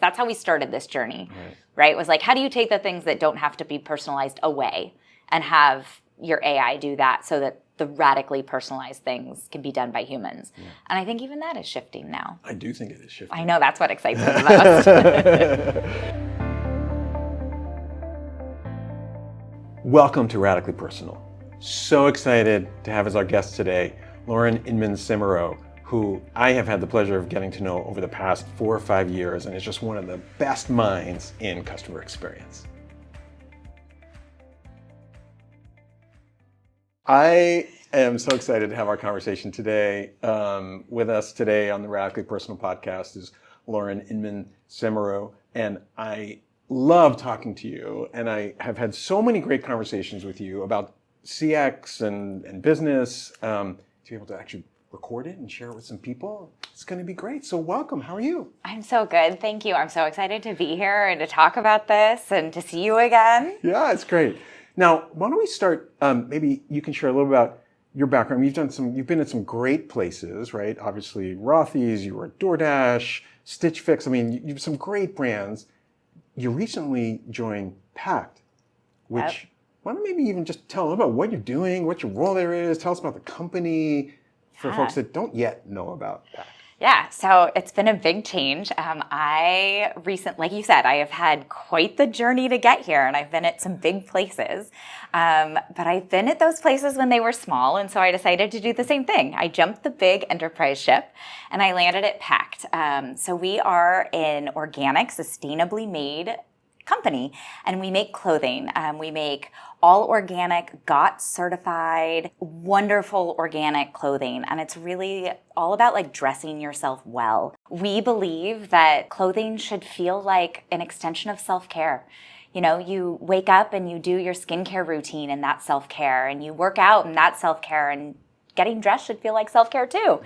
That's how we started this journey, right? It was like, how do you take the things that don't have to be personalized away and have your AI do that so that the radically personalized things can be done by humans? Yeah. And I think even that is shifting now. I do think it is shifting. I know, that's what excites me the most. Welcome to Radically Personal. So excited to have as our guest today, Lauren Inman-Semerau, who I have had the pleasure of getting to know over the past 4 or 5 years and is just one of the best minds in customer experience. I am so excited to have our conversation today. With us today on the Radically Personal podcast is Lauren Inman-Semerau, and I love talking to you, and I have had so many great conversations with you about CX and business. To be able to actually record it and share it with some people, it's going to be great. So welcome. How are you? I'm so good. Thank you. I'm so excited to be here and to talk about this and to see you again. Yeah, it's great. Now, why don't we start, maybe you can share a little about your background. You've been at some great places, right? Obviously, Rothy's, you were at DoorDash, Stitch Fix. I mean, you have some great brands. You recently joined Pact, which, why don't maybe even just tell them about what you're doing, what your role there is. Tell us about the company for folks that don't yet know about Pact. Yeah, so it's been a big change. Like you said, I have had quite the journey to get here, and I've been at some big places. But I've been at those places when they were small, and so I decided to do the same thing. I jumped the big enterprise ship, and I landed at Pact. So we are an organic, sustainably made company, and we make clothing. We make all organic, GOTS certified, wonderful organic clothing. And it's really all about like dressing yourself well. We believe that clothing should feel like an extension of self-care. You know, you wake up and you do your skincare routine, and that's self-care, and you work out and that's self-care, and getting dressed should feel like self-care too.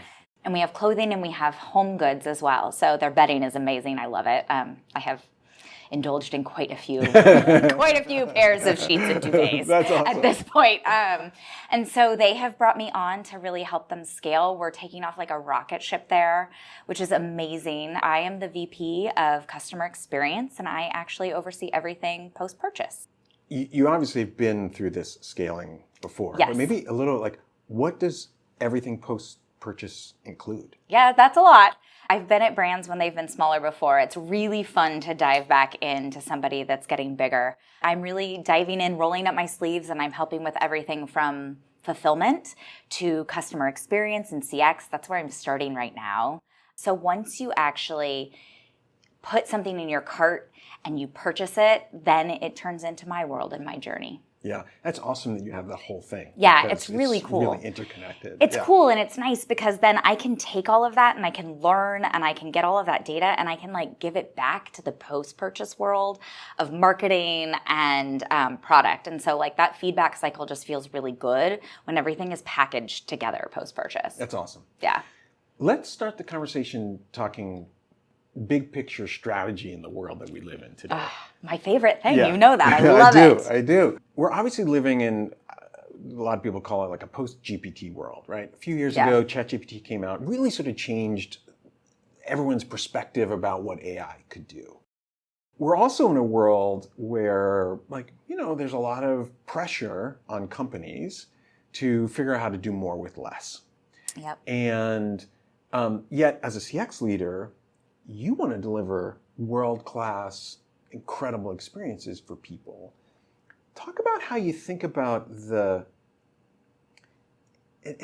And we have clothing and we have home goods as well. So their bedding is amazing. I love it. I have indulged in quite a few pairs of sheets and duvets at this point. And so they have brought me on to really help them scale. We're taking off like a rocket ship there, which is amazing. I am the VP of customer experience, and I actually oversee everything post-purchase. You obviously have been through this scaling before. Yes. But maybe a little like, what does everything post-purchase include? Yeah, that's a lot. I've been at brands when they've been smaller before. It's really fun to dive back into somebody that's getting bigger. I'm really diving in, rolling up my sleeves, and I'm helping with everything from fulfillment to customer experience and CX. That's where I'm starting right now. So once you actually put something in your cart and you purchase it, then it turns into my world and my journey. Yeah, that's awesome that you have the whole thing. Yeah, it's really cool. It's really interconnected. It's cool, and it's nice because then I can take all of that and I can learn and I can get all of that data and I can like give it back to the post-purchase world of marketing and product. And so like that feedback cycle just feels really good when everything is packaged together post-purchase. That's awesome. Yeah. Let's start the conversation talking big picture strategy in the world that we live in today. My favorite thing, you know that. I love it. I do. We're obviously living in, a lot of people call it like a post-GPT world, right? A few years ago, ChatGPT came out, really sort of changed everyone's perspective about what AI could do. We're also in a world where, like, you know, there's a lot of pressure on companies to figure out how to do more with less. Yep. And yet, as a CX leader, you want to deliver world-class, incredible experiences for people. Talk about how you think about and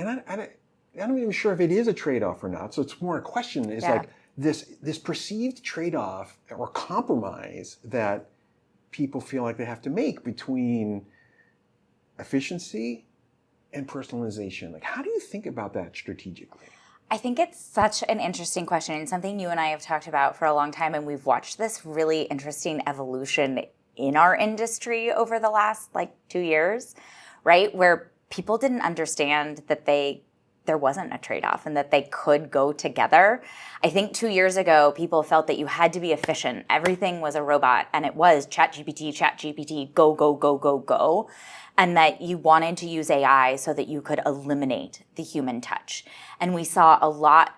I'm not even sure if it is a trade-off or not, so it's more a question, is like this perceived trade-off or compromise that people feel like they have to make between efficiency and personalization. Like, how do you think about that strategically? I think it's such an interesting question and something you and I have talked about for a long time, and we've watched this really interesting evolution in our industry over the last 2 years, right? Where people didn't understand that there wasn't a trade-off and that they could go together. I think 2 years ago, people felt that you had to be efficient. Everything was a robot, and it was ChatGPT, go, go, go, go, go. And that you wanted to use AI so that you could eliminate the human touch. And we saw a lot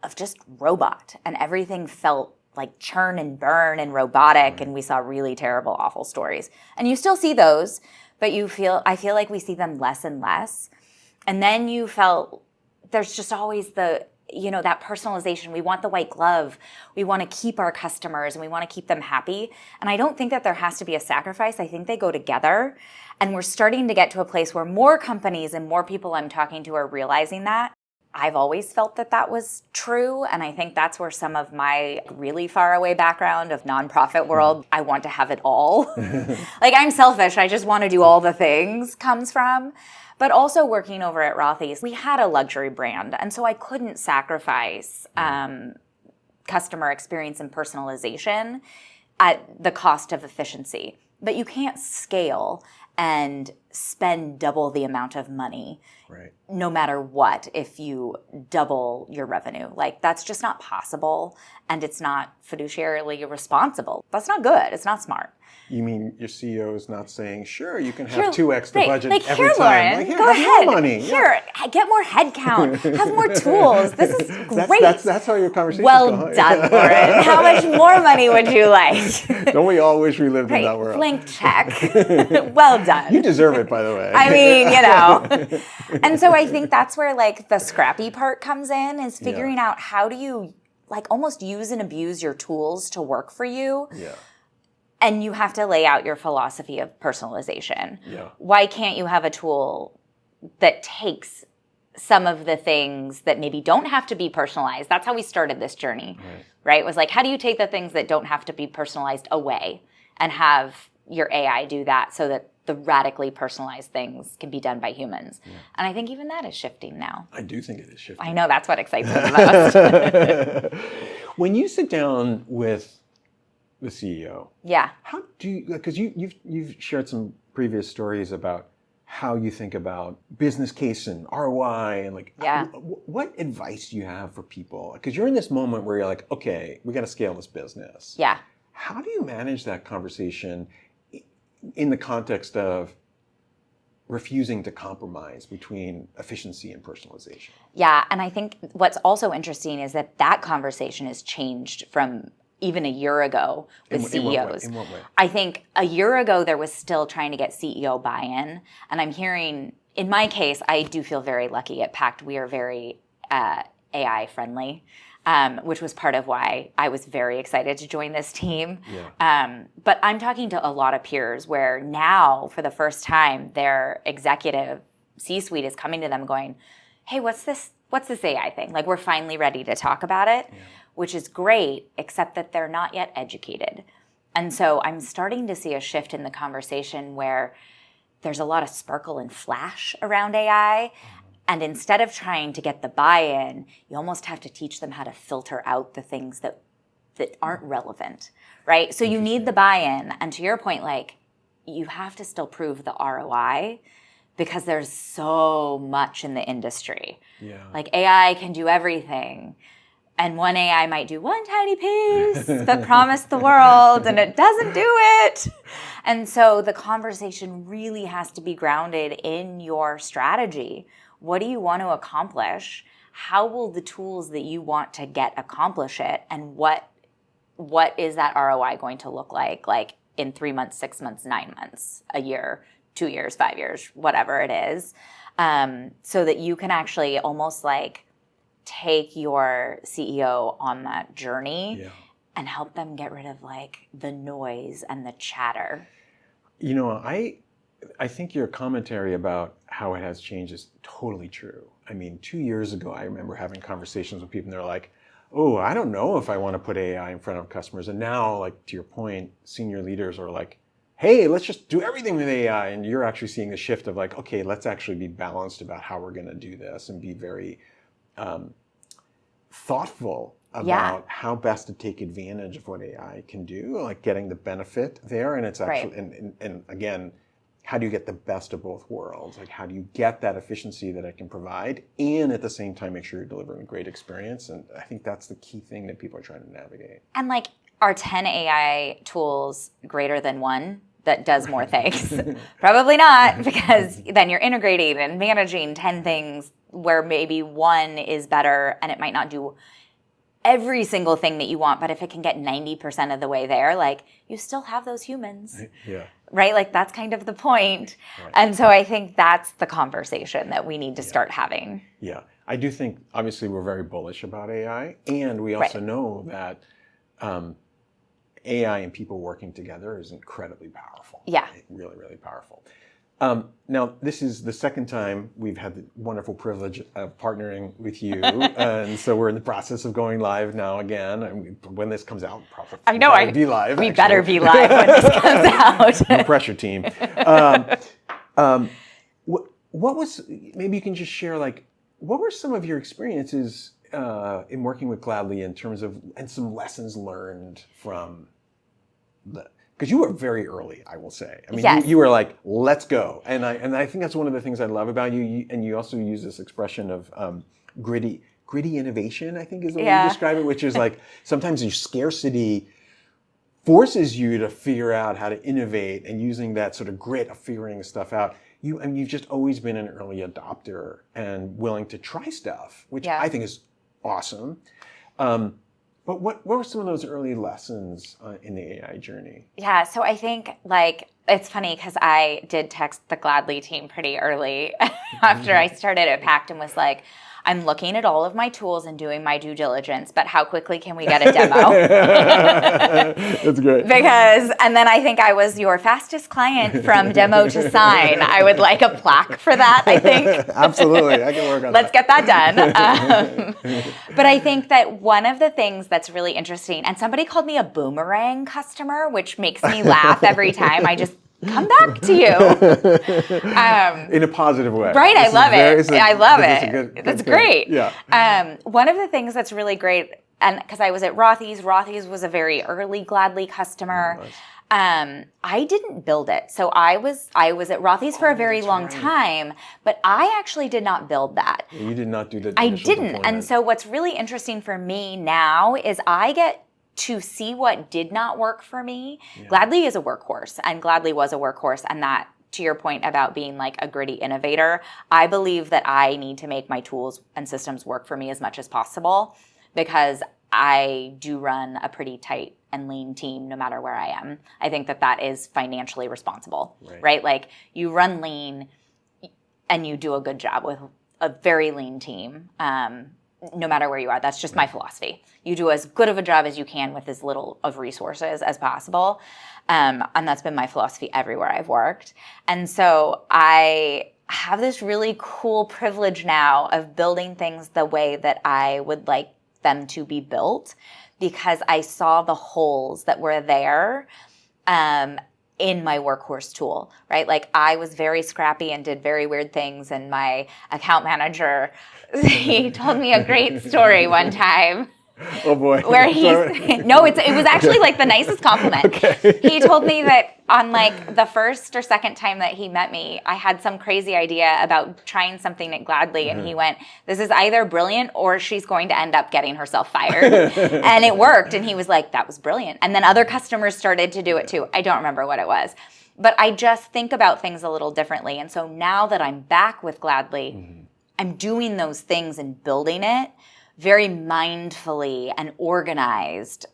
of just robot, and everything felt like churn and burn and robotic, and we saw really terrible, awful stories. And you still see those, but I feel like we see them less and less. And then you felt there's just always that personalization. We want the white glove. We want to keep our customers and we want to keep them happy. And I don't think that there has to be a sacrifice. I think they go together. And we're starting to get to a place where more companies and more people I'm talking to are realizing that. I've always felt that was true. And I think that's where some of my really far away background of nonprofit world, I want to have it all. Like, I'm selfish. I just want to do all the things comes from. But also working over at Rothy's, we had a luxury brand. And so I couldn't sacrifice customer experience and personalization at the cost of efficiency. But you can't scale and spend double the amount of money no matter what if you double your revenue. Like, that's just not possible, and it's not fiduciarily responsible. That's not good. It's not smart. You mean your CEO is not saying, sure, you can have 2x the budget like, every here, time. Lauren, like, go have ahead. More money. Here, get more headcount. Have more tools. This is great. That's how your conversation Well done, Lauren. How much more money would you like? Don't we all wish we lived in that world? Blank check. Well done. You deserve it, by the way. I mean, And so I think that's where like the scrappy part comes in, is figuring out how do you like almost use and abuse your tools to work for you. Yeah. And you have to lay out your philosophy of personalization. Yeah. Why can't you have a tool that takes some of the things that maybe don't have to be personalized? That's how we started this journey, right? It was like, how do you take the things that don't have to be personalized away and have your AI do that so that the radically personalized things can be done by humans? Yeah. And I think even that is shifting now. I do think it is shifting. I know, that's what excites me the most. When you sit down with the CEO, how do you, because you've shared some previous stories about how you think about business case and ROI and like, what advice do you have for people? Because you're in this moment where you're like, okay, we got to scale this business. Yeah. How do you manage that conversation in the context of refusing to compromise between efficiency and personalization? Yeah, and I think what's also interesting is that conversation has changed from even a year ago with CEOs. In what way? I think a year ago there was still trying to get CEO buy-in, and I'm hearing, in my case, I do feel very lucky at Pact. We are very AI friendly, which was part of why I was very excited to join this team. Yeah. But I'm talking to a lot of peers where now, for the first time, their executive C-suite is coming to them going, hey, what's this AI thing? Like, we're finally ready to talk about it. Yeah. Which is great, except that they're not yet educated. And so I'm starting to see a shift in the conversation where there's a lot of sparkle and flash around AI. And instead of trying to get the buy-in, you almost have to teach them how to filter out the things that aren't relevant, right? So you need the buy-in. And to your point, like, you have to still prove the ROI because there's so much in the industry. Yeah. Like, AI can do everything. And one AI might do one tiny piece that promised the world, and it doesn't do it. And so the conversation really has to be grounded in your strategy. What do you want to accomplish? How will the tools that you want to get accomplish it? And what is that ROI going to look like in 3 months, 6 months, 9 months, a year, 2 years, 5 years, whatever it is, so that you can actually almost like take your CEO on that journey and help them get rid of like the noise and the chatter. You know, I think your commentary about how it has changed is totally true. I mean, 2 years ago, I remember having conversations with people and they're like, oh, I don't know if I want to put AI in front of customers. And now, like, to your point, senior leaders are like, hey, let's just do everything with AI. And you're actually seeing the shift of like, okay, let's actually be balanced about how we're going to do this and be very thoughtful about how best to take advantage of what AI can do, like getting the benefit there. And it's actually, and again, how do you get the best of both worlds? Like, how do you get that efficiency that it can provide and at the same time make sure you're delivering a great experience? And I think that's the key thing that people are trying to navigate. And like, are 10 AI tools greater than one that does more things? Probably not, because then you're integrating and managing 10 things where maybe one is better and it might not do every single thing that you want, but if it can get 90% of the way there, like you still have those humans. Yeah. Right? Like that's kind of the point. Right. And so I think that's the conversation that we need to start having. Yeah. I do think, obviously, we're very bullish about AI. And we also know that AI and people working together is incredibly powerful. Yeah. Really, really powerful. Now, this is the second time we've had the wonderful privilege of partnering with you. And so we're in the process of going live now again. And when this comes out, probably be live. We better be live when this comes out. No pressure, team. What was, maybe you can just share, like, what were some of your experiences in working with Gladly in terms of, and some lessons learned from because you were very early, I will say. I mean, you were like, let's go. And I think that's one of the things I love about you. And you also use this expression of gritty innovation, I think is the way you describe it, which is like sometimes your scarcity forces you to figure out how to innovate, and using that sort of grit of figuring stuff out. You've just always been an early adopter and willing to try stuff, which I think is awesome. But what were some of those early lessons in the AI journey? Yeah, so I think like it's funny because I did text the Gladly team pretty early after I started at Pact and was like, I'm looking at all of my tools and doing my due diligence, but how quickly can we get a demo? That's great. And then I think I was your fastest client from demo to sign. I would like a plaque for that, I think. Absolutely, I can work on Let's get that done. But I think that one of the things that's really interesting, and somebody called me a boomerang customer, which makes me laugh every time I just come back to you. In a positive way. Right, I love it. I love it. That's great. Yeah. One of the things that's really great, and because I was at Rothy's was a very early Gladly customer. Oh, nice. I didn't build it. So I was at Rothy's for a very long time, but I actually did not build that. You did not do the I didn't. deployment. And so what's really interesting for me now is I get to see what did not work for me. Yeah. Gladly is a workhorse, and Gladly was a workhorse. And that, to your point about being like a gritty innovator, I believe that I need to make my tools and systems work for me as much as possible, because I do run a pretty tight and lean team no matter where I am. I think that is financially responsible, right? Like you run lean and you do a good job with a very lean team. No matter where you are. That's just my philosophy. You do as good of a job as you can with as little of resources as possible. And that's been my philosophy everywhere I've worked. And so I have this really cool privilege now of building things the way that I would like them to be built, because I saw the holes that were there in my workhorse tool, right? Like I was very scrappy and did very weird things, and my account manager, he told me a great story one time. Oh boy. Where it was actually like the nicest compliment. Okay. He told me that on like the first or second time that he met me, I had some crazy idea about trying something at Gladly, and he went, this is either brilliant or she's going to end up getting herself fired. And it worked. And he was like, that was brilliant. And then other customers started to do it too. I don't remember what it was. But I just think about things a little differently. And so now that I'm back with Gladly, I'm doing those things and building it very mindfully and organized,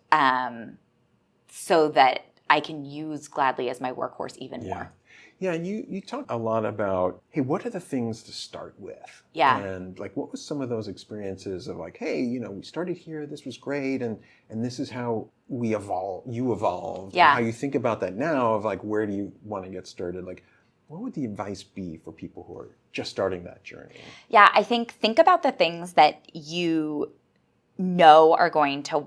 so that I can use Gladly as my workhorse even more. Yeah, and you talk a lot about, hey, what are the things to start with? Yeah. And like, what was some of those experiences of like, hey, we started here, this was great, and this is how you evolved. Yeah. And how you think about that now of like, where do you want to get started? Like, what would the advice be for people who are just starting that journey? Yeah, I think about the things that you know are going to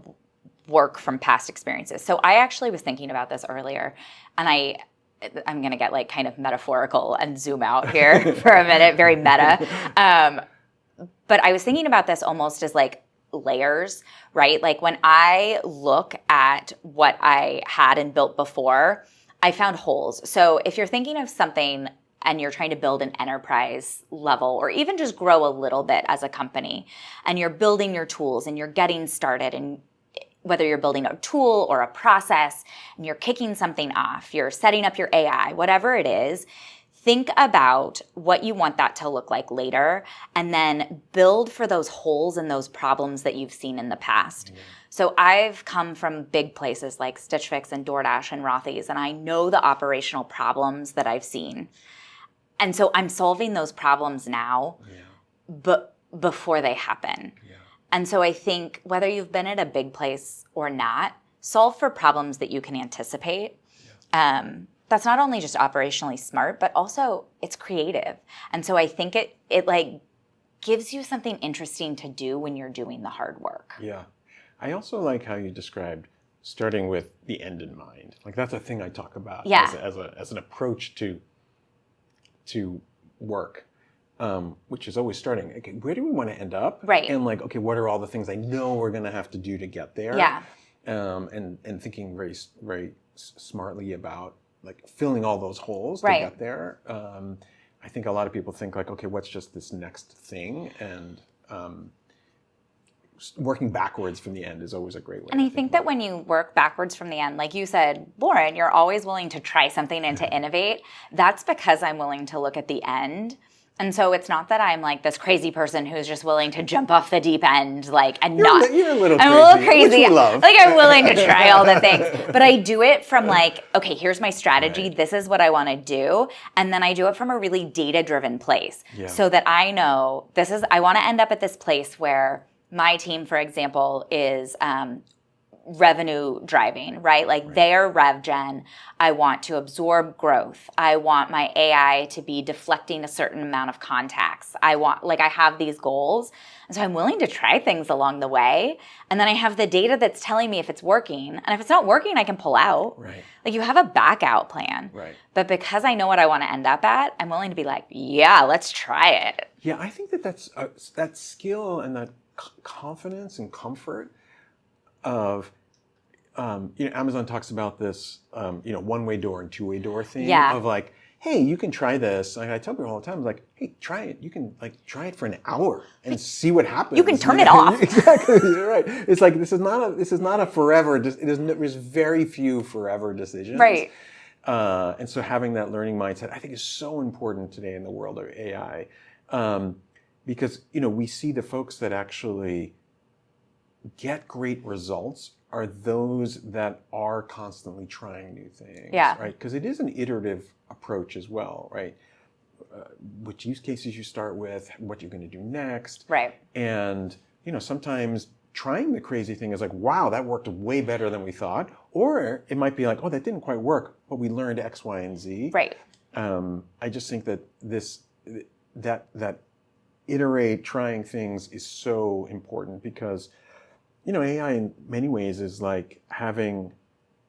work from past experiences. So I actually was thinking about this earlier, and I'm going to get like kind of metaphorical and zoom out here for a minute, very meta. But I was thinking about this almost as like layers, right? Like when I look at what I had and built before, I found holes. So if you're thinking of something and you're trying to build an enterprise level, or even just grow a little bit as a company, and you're building your tools and you're getting started, and whether you're building a tool or a process and you're kicking something off, you're setting up your AI, whatever it is, think about what you want that to look like later, and then build for those holes and those problems that you've seen in the past. Yeah. So I've come from big places like Stitch Fix and DoorDash and Rothy's, and I know the operational problems that I've seen. And so I'm solving those problems now, but before they happen. Yeah. And so I think whether you've been at a big place or not, solve for problems that you can anticipate. Yeah. That's not only just operationally smart, but also it's creative. And so I think it like gives you something interesting to do when you're doing the hard work. Yeah. I also like how you described starting with the end in mind. Like that's a thing I talk about as an approach to work, which is always starting. Okay, where do we want to end up? Right. And like, okay, what are all the things I know we're going to have to do to get there? Yeah. And thinking very, very smartly about like filling all those holes to right. get there. I think a lot of people think like, okay, what's just this next thing? And working backwards from the end is always a great way. And I think that when you work backwards from the end, like you said, Lauren, you're always willing to try something and to innovate. That's because I'm willing to look at the end. And so it's not that I'm like this crazy person who's just willing to jump off the deep end, like, and you're a little crazy. I'm a little crazy. Which we love. Like I'm willing to try all the things, but I do it from like, okay, here's my strategy. Right. This is what I want to do. And then I do it from a really data-driven place so that I know I want to end up at this place where my team, for example, is revenue driving, right? Like they're rev gen. I want to absorb growth. I want my AI to be deflecting a certain amount of contacts. I have these goals. And so I'm willing to try things along the way. And then I have the data that's telling me if it's working. And if it's not working, I can pull out. Right. Like you have a back out plan. Right. But because I know what I want to end up at, I'm willing to be like, yeah, let's try it. Yeah, I think that's that skill and that confidence and comfort of, Amazon talks about this, one-way door and two-way door thing of like, hey, you can try this. Like I tell people all the time, like, hey, try it. You can like try it for an hour and see what happens. You can turn it off. Exactly, you're right. It's like this is not a forever. There's very few forever decisions. Right. And so having that learning mindset, I think, is so important today in the world of AI. Because, we see the folks that actually get great results are those that are constantly trying new things, right? Because it is an iterative approach as well, right? Which use cases you start with, what you're going to do next. Right. And, sometimes trying the crazy thing is like, wow, that worked way better than we thought. Or it might be like, oh, that didn't quite work, but we learned X, Y, and Z. Right. I just think that that iterate trying things is so important because, AI in many ways is like having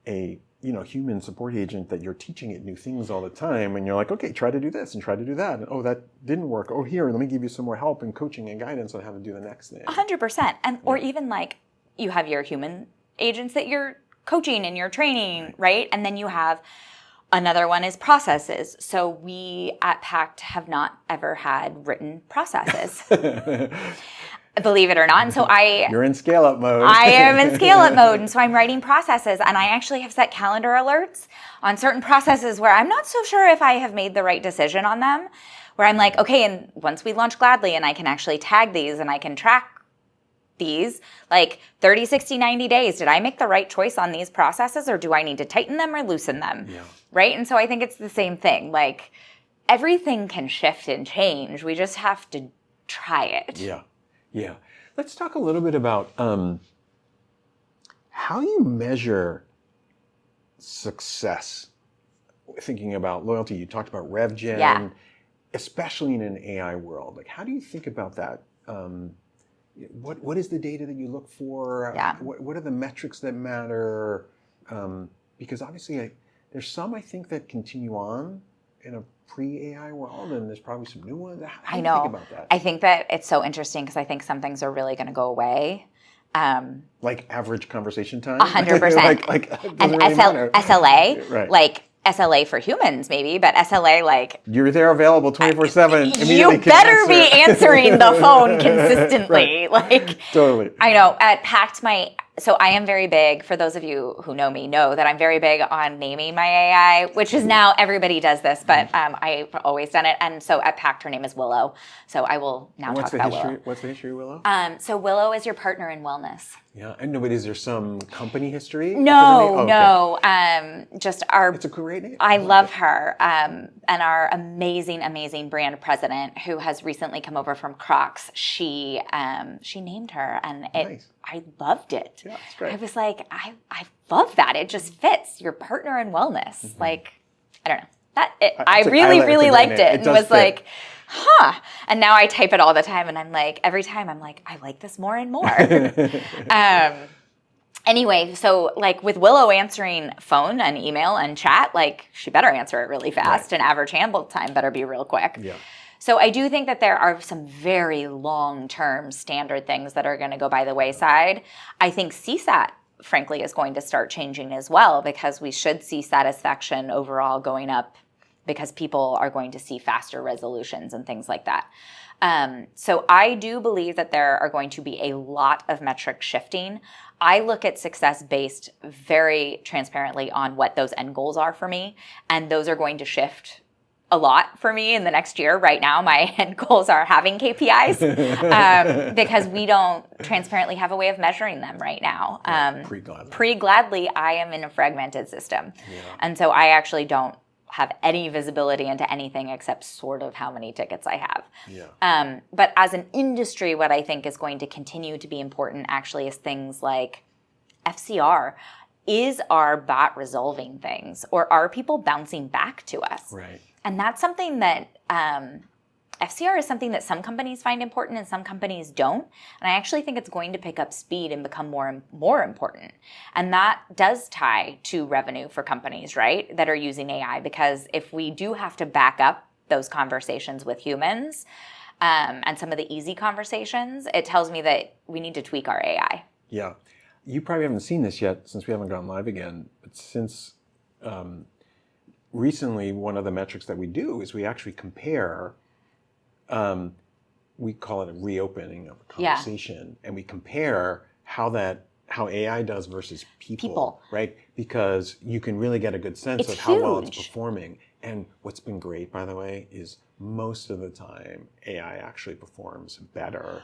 a, human support agent that you're teaching it new things all the time. And you're like, okay, try to do this and try to do that. And, oh, that didn't work. Oh, here, let me give you some more help and coaching and guidance on how to do the next thing. 100%. Or even like you have your human agents that you're coaching and you're training, right? And then you have another one is processes. So we at Pact have not ever had written processes. Believe it or not. And so You're in scale-up mode. I am in scale-up mode. And so I'm writing processes. And I actually have set calendar alerts on certain processes where I'm not so sure if I have made the right decision on them. Where I'm like, okay, and once we launch Gladly and I can actually tag these and I can track these, like 30, 60, 90 days, did I make the right choice on these processes or do I need to tighten them or loosen them? Yeah. Right? And so I think it's the same thing. Like everything can shift and change. We just have to try it. Yeah. Yeah. Let's talk a little bit about how you measure success. Thinking about loyalty, you talked about rev gen, especially in an AI world. Like, how do you think about that? What is the data that you look for? Yeah. What are the metrics that matter? Because obviously, there's some I think that continue on in a pre-AI world, and there's probably some new ones. How do you think about that? I think that it's so interesting because I think some things are really going to go away. Like average conversation time? 100%. like and really SLA, right. Like SLA for humans maybe, but SLA like... You're there available 24/7. You better be answering the phone consistently. Right. Like, totally. I know, at Pact, So I am very big, for those of you who know me, know that I'm very big on naming my AI, which is now everybody does this, but I've always done it. And so at Pact, her name is Willow. So I will now talk about Willow. What's the history of Willow? So Willow is your partner in wellness. Yeah, and no, but is there some company history? No. Just our. It's a great name. I love her, and our amazing brand president, who has recently come over from Crocs. She named her, and Nice. I loved it. Yeah, it's great. I was like, I love that. It just fits your partner in wellness. Mm-hmm. Like, I don't know. I really liked it, and was like, huh. And now I type it all the time, and I'm like, every time I'm like, I like this more and more. Anyway, so like with Willow answering phone and email and chat, like she better answer it really fast, and average handle time better be real quick. Yeah. So I do think that there are some very long-term standard things that are going to go by the wayside. I think CSAT, frankly, is going to start changing as well, because we should see satisfaction overall going up, because people are going to see faster resolutions and things like that. So I do believe that there are going to be a lot of metric shifting. I look at success based very transparently on what those end goals are for me, and those are going to shift a lot for me in the next year. Right now, my end goals are having KPIs because we don't transparently have a way of measuring them right now. Pre-Gladly, I am in a fragmented system. Yeah. And so I actually don't have any visibility into anything except sort of how many tickets I have. Yeah. But as an industry, what I think is going to continue to be important actually is things like FCR. Is our bot resolving things, or are people bouncing back to us? Right. And that's something that FCR is something that some companies find important and some companies don't. And I actually think it's going to pick up speed and become more important. And that does tie to revenue for companies, right, that are using AI. Because if we do have to back up those conversations with humans and some of the easy conversations, it tells me that we need to tweak our AI. Yeah. You probably haven't seen this yet since we haven't gone live again. But since recently, one of the metrics that we do is we actually compare, we call it a reopening of a conversation, and we compare how AI does versus people, right? Because you can really get a good sense of how well it's performing. And what's been great, by the way, is most of the time AI actually performs better.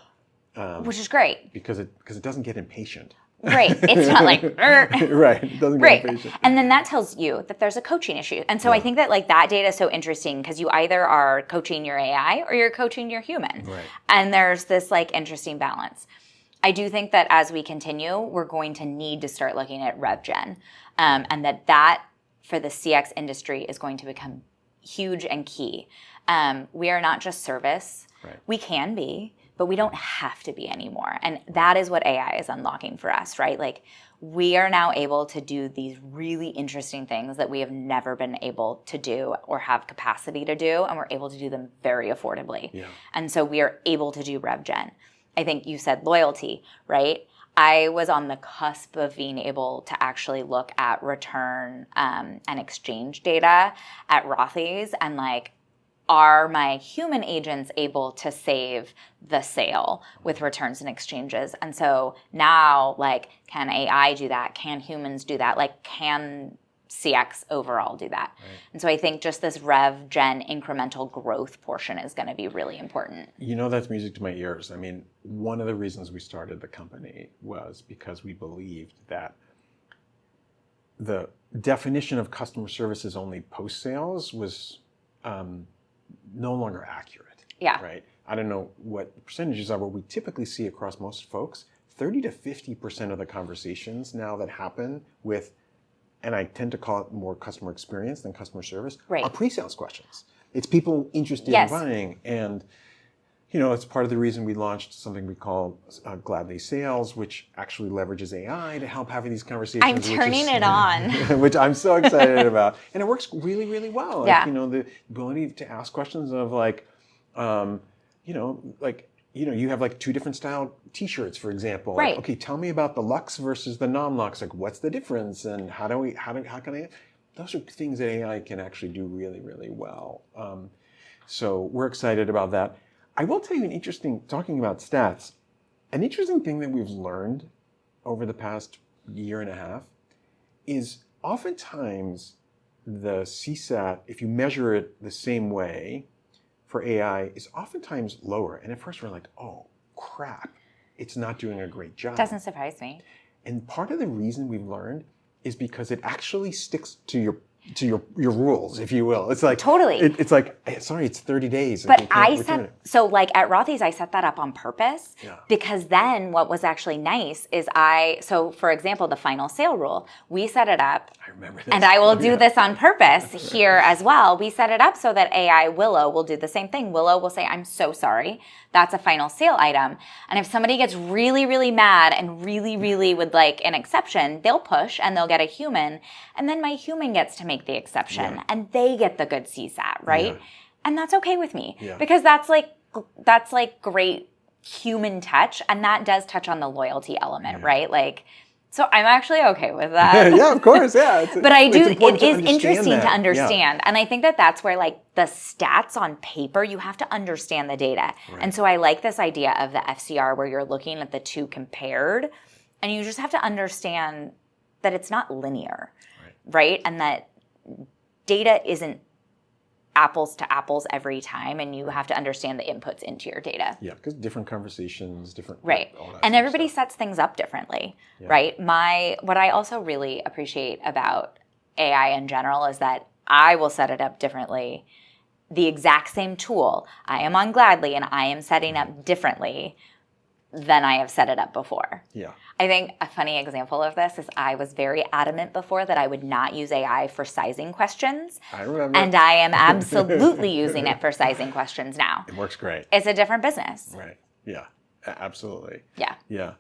Which is great. Because it doesn't get impatient. Right. It's not like, right. It doesn't get impatient. And then that tells you that there's a coaching issue. And so I think that like that data is so interesting, because you either are coaching your AI or you're coaching your human. Right. And there's this like interesting balance. I do think that as we continue, we're going to need to start looking at rev gen, and that for the CX industry is going to become huge and key. We are not just service. Right. We can be, but we don't have to be anymore. And that is what AI is unlocking for us, right? Like we are now able to do these really interesting things that we have never been able to do or have capacity to do, and we're able to do them very affordably. Yeah. And so we are able to do rev gen. I think you said loyalty, right? I was on the cusp of being able to actually look at return and exchange data at Rothy's, and like, are my human agents able to save the sale with returns and exchanges? And so now, like, can AI do that? Can humans do that? Like, can CX overall do that? Right. And so I think just this rev gen incremental growth portion is going to be really important. You know, that's music to my ears. I mean, one of the reasons we started the company was because we believed that the definition of customer service is only post-sales was no longer accurate. Yeah. Right. I don't know what the percentages are, but we typically see across most folks, 30 to 50% of the conversations now that happen with, and I tend to call it more customer experience than customer service, are pre-sales questions. It's people interested in buying. And, you know, it's part of the reason we launched something we call Gladly Sales, which actually leverages AI to help having these conversations. I'm turning it on. Which I'm so excited about. And it works really, really well. Like, you know, the ability to ask questions of like, you have like two different style t-shirts, for example. Right. Like, okay, tell me about the Lux versus the non-Lux. Like, what's the difference? And how can I, those are things that AI can actually do really, really well. So we're excited about that. I will tell you talking about stats, an interesting thing that we've learned over the past year and a half is oftentimes the CSAT, if you measure it the same way for AI, is oftentimes lower. And at first we're like, oh, crap, it's not doing a great job. Doesn't surprise me. And part of the reason we've learned is because it actually sticks to your rules, if you will. It's like totally. It's like, hey, sorry, it's 30 days. But so like at Rothy's, I set that up on purpose because then what was actually nice is so for example, the final sale rule, we set it up. I remember this. And I will do this on purpose here as well. We set it up so that AI Willow will do the same thing. Willow will say, I'm so sorry. That's a final sale item. And if somebody gets really, really mad and really, really would like an exception, they'll push and they'll get a human. And then my human gets to make the exception and they get the good CSAT, right? Yeah. And that's okay with me because that's like great human touch. And that does touch on the loyalty element, right? Like, so I'm actually okay with that. Yeah, of course, yeah. But it is interesting to understand. And I think that that's where like the stats on paper, you have to understand the data. Right. And so I like this idea of the FCR where you're looking at the two compared and you just have to understand that it's not linear, right? And that data isn't apples to apples every time, and you have to understand the inputs into your data. Yeah, because different conversations, different... Right. And everybody sets things up differently, right? What I also really appreciate about AI in general is that I will set it up differently. The exact same tool, I am on Gladly, and I am setting up differently than I have set it up before. Yeah. I think a funny example of this is I was very adamant before that I would not use AI for sizing questions. I remember. And I am absolutely using it for sizing questions now. It works great. It's a different business. Right. Yeah. Absolutely. Yeah. Yeah.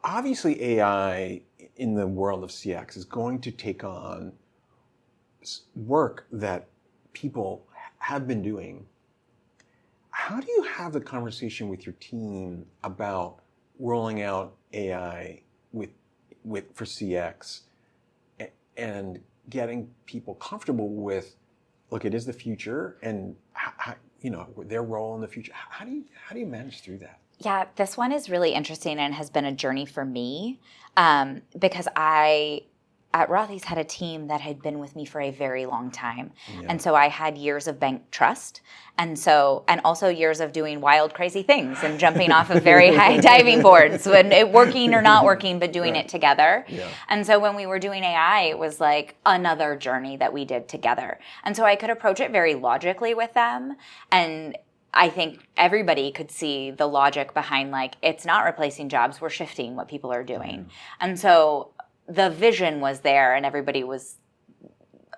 Obviously, AI in the world of CX is going to take on work that people have been doing. How do you have the conversation with your team about rolling out AI for CX and getting people comfortable with, look, it is the future, and how, their role in the future? How do you manage through that? Yeah, this one is really interesting and has been a journey for me because at Rothy's had a team that had been with me for a very long time. Yeah. And so I had years of bank trust and also years of doing wild, crazy things and jumping off of very high diving boards, when it working or not working, but doing it together. Yeah. And so when we were doing AI, it was like another journey that we did together. And so I could approach it very logically with them. And I think everybody could see the logic behind like, it's not replacing jobs, we're shifting what people are doing. Mm. And so the vision was there and everybody was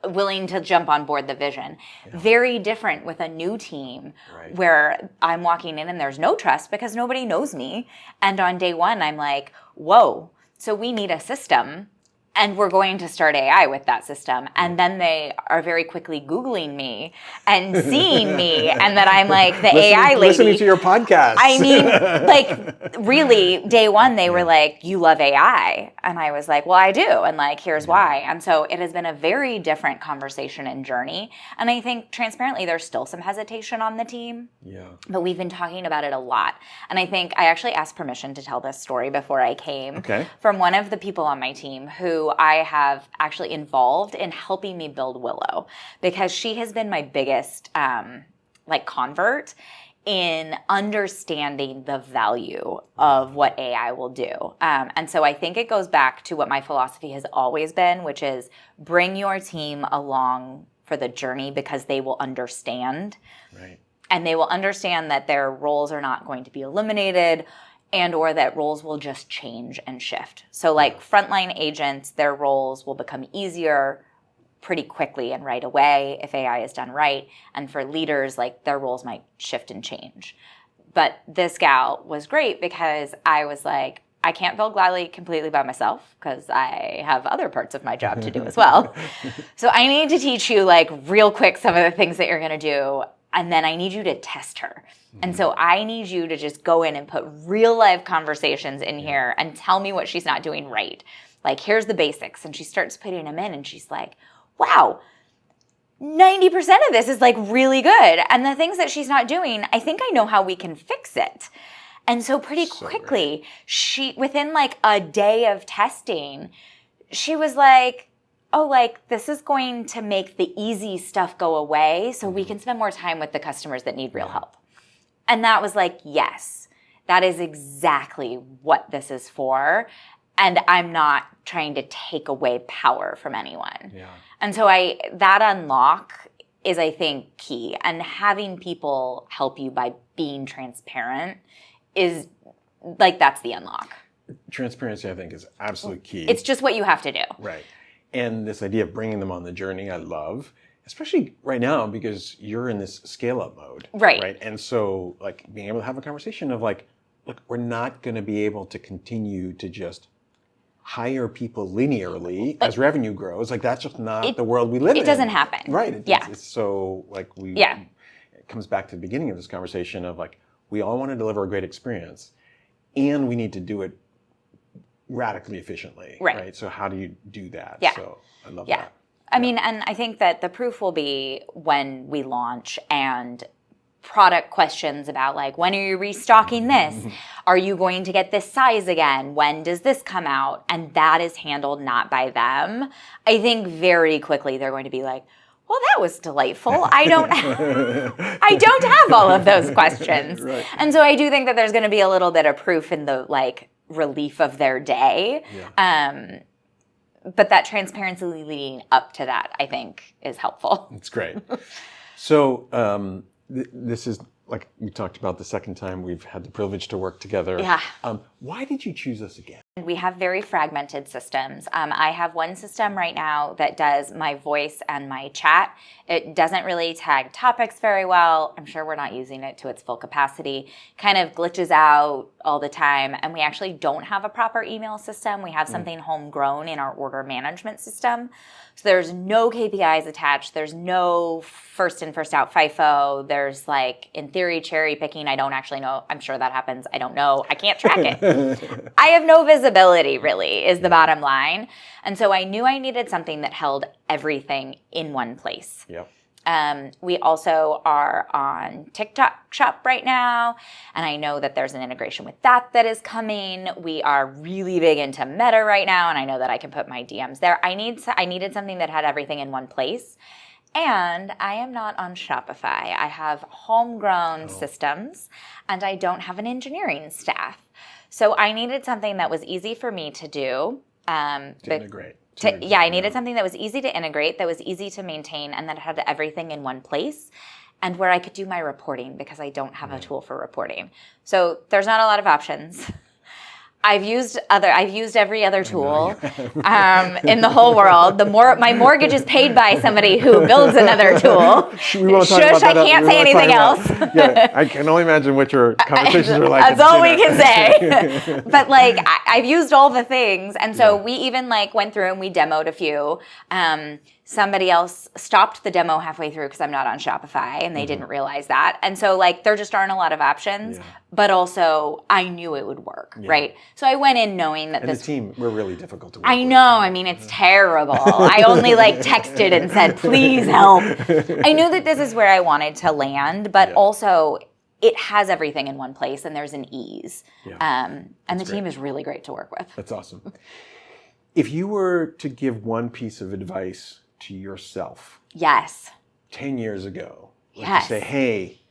willing to jump on board the vision. Yeah. Very different with a new team where I'm walking in and there's no trust because nobody knows me. And on day one, I'm like, whoa, so we need a system and we're going to start AI with that system. And then they are very quickly Googling me and seeing me. And that I'm like the AI lady. Listening to your podcast. I mean, like really, day one, they were like, you love AI. And I was like, well, I do. And like, here's why. And so it has been a very different conversation and journey. And I think transparently, there's still some hesitation on the team. Yeah. But we've been talking about it a lot. And I think I actually asked permission to tell this story before I came from one of the people on my team who I have actually involved in helping me build Willow, because she has been my biggest convert in understanding the value of what AI will do. And so I think it goes back to what my philosophy has always been, which is bring your team along for the journey because they will understand. Right. And they will understand that their roles are not going to be eliminated and or that roles will just change and shift. So like frontline agents, their roles will become easier pretty quickly and right away if AI is done right. And for leaders, like their roles might shift and change. But this gal was great because I was like, I can't build Gladly completely by myself because I have other parts of my job to do as well. So I need to teach you like real quick some of the things that you're gonna do. And then I need you to test her. And so I need you to just go in and put real life conversations in here and tell me what she's not doing right. Like, here's the basics. And she starts putting them in and she's like, wow, 90% of this is like really good. And the things that she's not doing, I think I know how we can fix it. And so pretty quickly, within like a day of testing, she was like, oh, like this is going to make the easy stuff go away so we can spend more time with the customers that need real help. And that was like, yes, that is exactly what this is for. And I'm not trying to take away power from anyone. Yeah. And so that unlock is, I think, key. And having people help you by being transparent is like, that's the unlock. Transparency, I think, is absolutely key. It's just what you have to do. Right. And this idea of bringing them on the journey, I love, especially right now because you're in this scale-up mode. Right. And so, like, being able to have a conversation of like, look, we're not going to be able to continue to just hire people linearly as revenue grows. Like, that's just not the world we live in. It doesn't happen. Right. It's so, like, it comes back to the beginning of this conversation of like, we all want to deliver a great experience and we need to do it radically efficiently. Right. So how do you do that? Yeah. So I love that. I mean, and I think that the proof will be when we launch and product questions about like, when are you restocking this? Are you going to get this size again? When does this come out? And that is handled not by them. I think very quickly they're going to be like, well, that was delightful. I don't have all of those questions. Right. And so I do think that there's going to be a little bit of proof in the like relief of their day. Yeah. But that transparency leading up to that, I think, is helpful. It's great. So this is, like we talked about the second time we've had the privilege to work together. Yeah. Why did you choose us again? We have very fragmented systems. I have one system right now that does my voice and my chat. It doesn't really tag topics very well. I'm sure we're not using it to its full capacity. Kind of glitches out all the time. And we actually don't have a proper email system. We have something homegrown in our order management system. So there's no KPIs attached. There's no first in, first out FIFO. There's like, in theory, cherry picking. I don't actually know. I'm sure that happens. I don't know. I can't track it. I have no visibility, really, is the bottom line. And so I knew I needed something that held everything in one place. Yep. We also are on TikTok Shop right now, and I know that there's an integration with that is coming. We are really big into Meta right now, and I know that I can put my DMs there. I needed something that had everything in one place, and I am not on Shopify. I have homegrown systems, and I don't have an engineering staff. So I needed something that was easy for me to do. To integrate. I needed something that was easy to integrate, that was easy to maintain, and that had everything in one place, and where I could do my reporting because I don't have a tool for reporting. So there's not a lot of options. I've used every other tool in the whole world. My mortgage is paid by somebody who builds another tool. We won't talk about that. I can't say anything else. Yeah, I can only imagine what your conversations are like. That's all we can say. But like, I've used all the things, and so we even like went through and we demoed a few. Somebody else stopped the demo halfway through because I'm not on Shopify, and they didn't realize that. And so like, there just aren't a lot of options, but also I knew it would work, right? So I went in knowing that the team were really difficult to work with. I know. I mean, it's terrible. I only like texted and said, please help. I knew that this is where I wanted to land, but also it has everything in one place and there's an ease. And the team is really great to work with. That's awesome. If you were to give one piece of advice to yourself 10 years ago, to say, hey,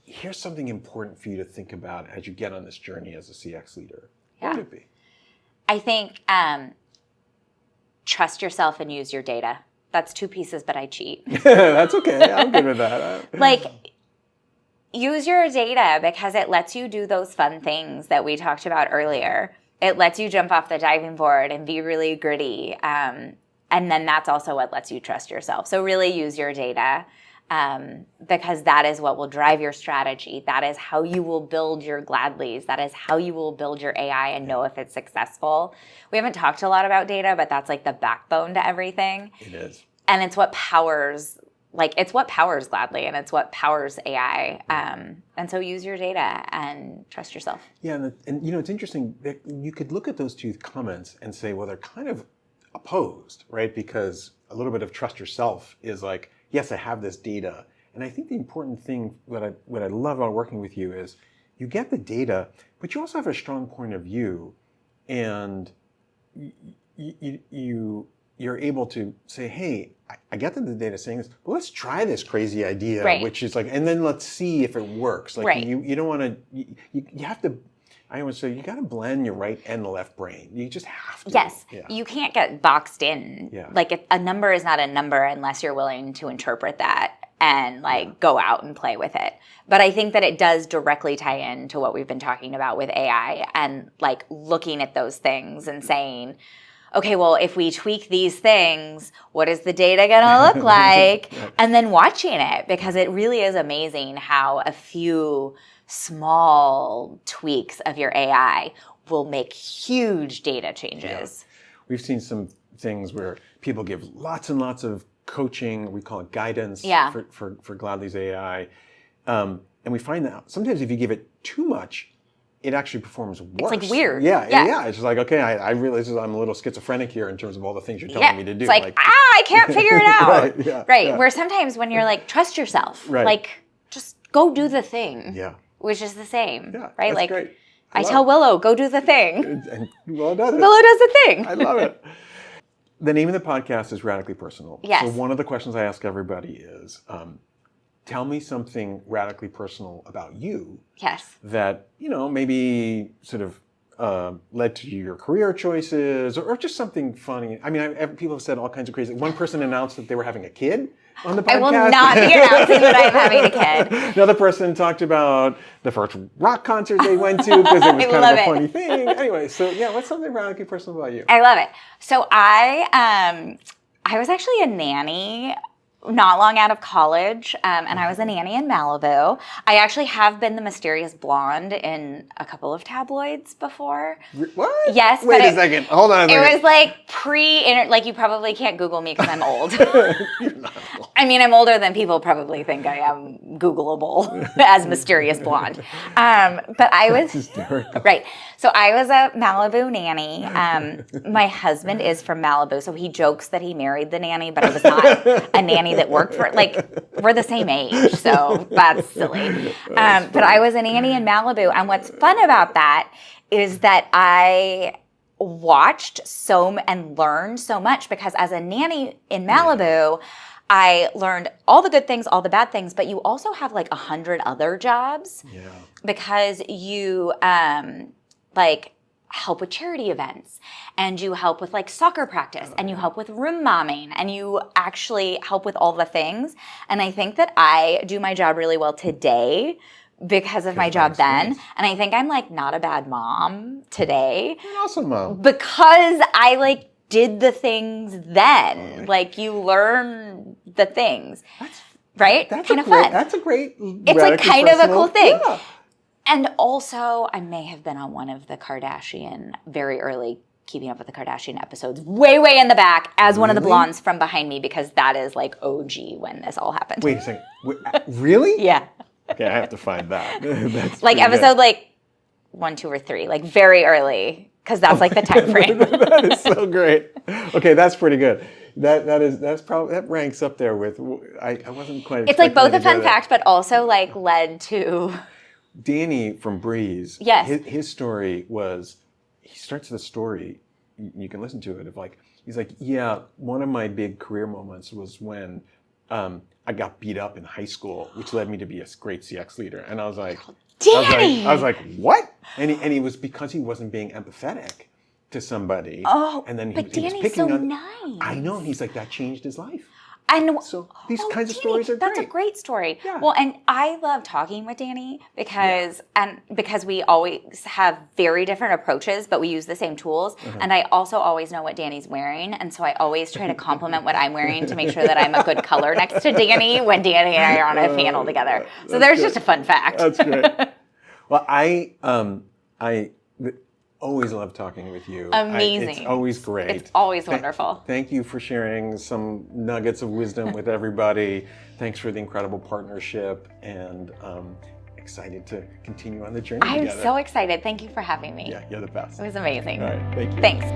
here's something important for you to think about as you get on this journey as a CX leader, what would it be? I think trust yourself and use your data. That's two pieces, but I cheat. That's okay. I'm good with that. Like, use your data because it lets you do those fun things that we talked about earlier. It lets you jump off the diving board and be really gritty. And then that's also what lets you trust yourself. So really use your data because that is what will drive your strategy. That is how you will build your Gladleys. That is how you will build your AI and know if it's successful. We haven't talked a lot about data, but that's like the backbone to everything. It is. And it's what powers Gladly and it's what powers AI. And so use your data and trust yourself. Yeah, and you know, it's interesting that you could look at those two comments and say, well, they're kind of opposed, right? Because a little bit of trust yourself is like, yes, I have this data. And I think the important thing what I love about working with you is you get the data, but you also have a strong point of view, and you're able to say, hey, I get that the data is saying this, but let's try this crazy idea, Right. which is like, and then let's see if it works. Like Right. you don't want to, you have to, I always say, you got to blend your right and the left brain. You just have to. Yes. Yeah. You can't get boxed in. Yeah. Like a number is not a number unless you're willing to interpret that and like go out and play with it. But I think that it does directly tie into what we've been talking about with AI and like looking at those things and saying, okay, well, if we tweak these things, what is the data going to look like? Right. And then watching it, because it really is amazing how a few small tweaks of your AI will make huge data changes. Yeah. We've seen some things where people give lots and lots of coaching, we call it guidance for Gladly's AI. And we find that sometimes if you give it too much, it actually performs worse. It's like weird. Yeah. It's just like, okay, I realize I'm a little schizophrenic here in terms of all the things you're telling me to do. It's like, I can't figure it out. Right. Where sometimes when you're like, trust yourself, Right. like just go do the thing. Yeah. Which is the same. Yeah. Right? That's Like great. I tell Willow, go do the thing. And Willow does it. Willow does the thing. I love it. The name of the podcast is Radically Personal. Yes. So one of the questions I ask everybody is, tell me something radically personal about you Yes. that, maybe sort of led to your career choices or just something funny. I mean, people have said all kinds of crazy. One person announced that they were having a kid on the podcast. I will not be announcing that I'm having a kid. Another person talked about the first rock concert they went to because it was kind of a funny thing. Anyway, so yeah, what's something radically personal about you? I love it. So I was actually a nanny not long out of college, and I was a nanny in Malibu. I actually have been the mysterious blonde in a couple of tabloids before. What? Yes. Wait a second. Hold on a second. It was like like you probably can't Google me because I'm old. You're not old. I mean, I'm older than people probably think I am Googleable as mysterious blonde. But I was hysterical. right. So I was a Malibu nanny. My husband is from Malibu, so he jokes that he married the nanny, but I was not a nanny that worked for we're the same age, so that's silly. But I was a nanny in Malibu, and what's fun about that is that I watched and learned so much because as a nanny in Malibu, I learned all the good things, all the bad things, but you also have like 100 other jobs because you help with charity events and you help with like soccer practice and you help with room momming and you actually help with all the things. And I think that I do my job really well today because of my job then. And I think I'm like not a bad mom today. You're an awesome mom. Because I did the things then. Like you learn the things. Right? That's kind of fun. That's a great. It's like kind of a cool thing. Yeah. And also, I may have been on one of the Kardashian, very early Keeping Up with the Kardashian episodes, way, way in the back as one of the blondes from behind me because that is like OG when this all happened. Wait a second. Really? Yeah. Okay, I have to find that. That's Like pretty episode good. 1, 2, or 3, like very early because that's like the time frame. That is so great. Okay, that's pretty good. That's probably that ranks up there with. I wasn't quite. It's like both a expecting fun fact, but also like led to. Danny from Breeze, yes, his story was, he starts the story, you can listen to it, of like, he's like, yeah, one of my big career moments was when I got beat up in high school, which led me to be a great CX leader. And I was like, Danny! I was like, what? And he was because he wasn't being empathetic to somebody. Oh, and then but he was Danny's picking so on, nice. I know, he's like, that changed his life. And so these kinds of stories are great. That's a great story. Yeah. Well, and I love talking with Danny because we always have very different approaches, but we use the same tools. And I also always know what Danny's wearing, and so I always try to compliment what I'm wearing to make sure that I'm a good color next to Danny when Danny and I are on a panel together. So there's just a fun fact. That's great. Well, I always love talking with you. Amazing. It's always great. It's always wonderful. Thank you for sharing some nuggets of wisdom with everybody. Thanks for the incredible partnership, and excited to continue on the journey together. I'm so excited. Thank you for having me. Yeah, you're the best. It was amazing. All right, thank you. Thanks.